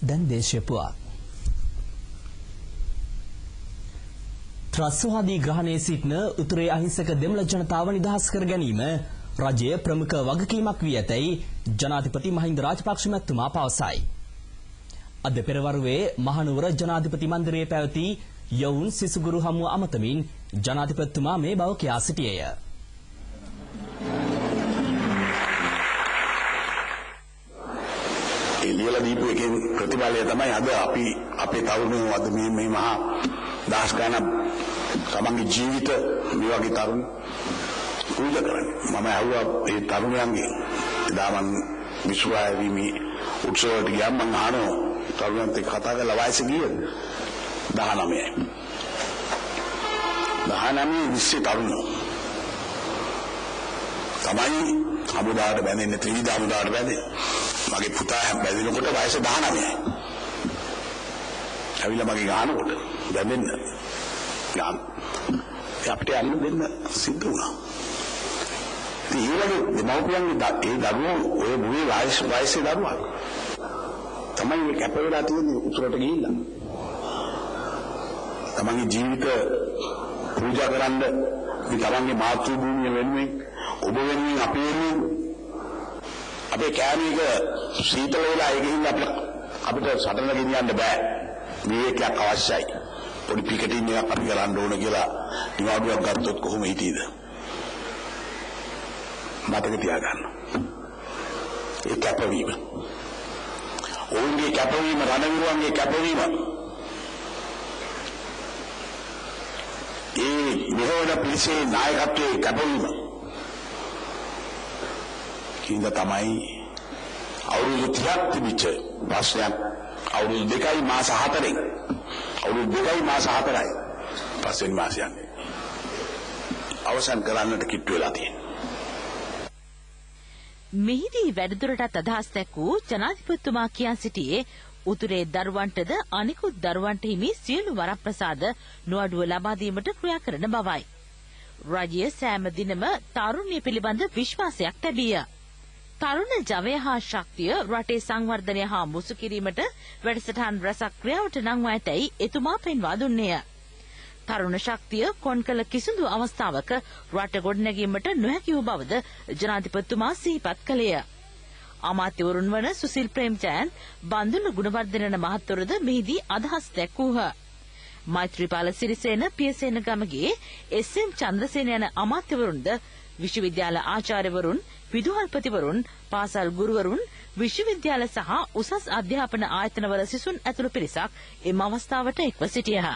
දැන් දේශීය පුවත්. ත්‍රස්වාදී ග්‍රහණයේ සිටින උතුරේ අහිංසක දෙමළ ජනතාව නිදහස් කර ගැනීම රජයේ ප්‍රමුඛ වගකීමක් වී ඇතැයි ජනාධිපති මහින්ද රාජපක්ෂ මැතිතුමා පවසයි. අද පෙරවරුවේ මහනුවර ජනාධිපති මන්දිරයේ පැවති යවුන් සිසුගුරු හමුව අමතමින් ජනාධිපතිතුමා මේ බව කියා සිටියේය. ලියලා දීපු එකේ ප්‍රතිඵලය තමයි අද අපි අපේ තරුණයෝ අද මේ මහා දහස් ගණන් තමන්ගේ ජීවිත මේ වගේ තරුණ පූජා කරන්නේ. මම අහුවා ඒ තරුණයන්ගේ එදා මම විශ්වාසීමේ උත්සවයට ගියාම මම අහනවා තරුණයන්ට කතා කරලා වයස කීයද? 19යි. 19 තරුණයෝ තමයි හමුදාවට බැඳෙන්නේ, ත්‍රිවිධ හමුදාවට බැඳෙන්නේ. මගේ පුතා බැඳෙනකොට වයස 19යි. ඇවිල්ලා මගේ ගානකොට බැඳෙන්න ගාන අපිට අල්ල දෙන්න සිද්ධ වුණා. ඉතින් දෙමව්පියන්ගේ ඒ දරුවෝ ඔය මුවේ වයසේ දරුවා තමයි මේ කැප වෙලා තියෙන්නේ උතුරට ගිහිල්ලා. තමන්ගේ ජීවිත පූජා කරන්න මේ තමන්ගේ මාතෘ භූමිය වෙනුවෙන් ඔබ වෙනුවෙන් අපේ වෙනුවෙන් අපේ කෑමේක සීතල වෙලා ඒ ගිහින් අපිට සටන ගෙනියන්න බෑ. විවේකයක් අවශ්‍යයි. පොඩි පිකටින් එකක් අපි කරන්න ඕන කියලා නිවාඩුවක් ගත්තොත් කොහොම හිටියේද? මතක තියාගන්න. ඒ කැපවීම. ඔවුන්ගේ කැපවීම, රණවිරුවන්ගේ කැපවීම. ඒ මෙහෙවන පිළිසේ නායකත්වයේ කැපවීම. කිඳ තමයි අවුරුදු 30ක් තිබිච්ච ප්‍රශ්නයක් අවුරුදු 2යි මාස 4යි අවුරුදු 2යි මාස 4යි පස්වෙනි මාසයන් අවසන් කරන්නට කිට්ටු වෙලා තියෙනවා. මෙහිදී වැඩිදුරටත් අදහස් දැක්වූ ජනාධිපතිතුමා කියා සිටියේ උතුරේ දරුවන්ටද අනිකුත් දරුවන්ට හිමි සියලු වරප්‍රසාද නොඅඩුව ලබා දීමට ක්‍රියා කරන බවයි. රජය සෑම දිනම තරුණිය පිළිබඳ විශ්වාසයක් තැබීය. තරුණ ජවය හා ශක්තිය රටේ සංවර්ධනය හා මුසු කිරීමට වැඩසටහන් රැසක් ක්‍රියාවට නංවා ඇතැයි එතුමා පෙන්වා දුන්නේය. තරුණ ශක්තිය කොන්කල කිසිදු අවස්ථාවක රට ගොඩනැගීමට නොහැකි වූ බවද ජනාධිපතිතුමා සිහිපත් කළේය. අමාත්‍යවරුන් වන සුසිල් ප්‍රේමජයන්, බන්දුල ගුණවර්ධන මහත්වරුද මෙහිදී අදහස් දැක්වූහ. මෛත්‍රීපාල සිරිසේන, පියසේන ගමගේ එස්.එම්. චන්ද්‍රසේන යන අමාත්‍යවරුන්ද විශ්වවිද්‍යාල ආචාර්යවරුන්, විදුහල්පතිවරුන්, පාසල් ගුරුවරුන්, විශ්වවිද්‍යාල සහ උසස් අධ්‍යාපන ආයතනවල සිසුන් ඇතුළු පිරිසක් එම අවස්ථාවට එක්ව සිටියහ.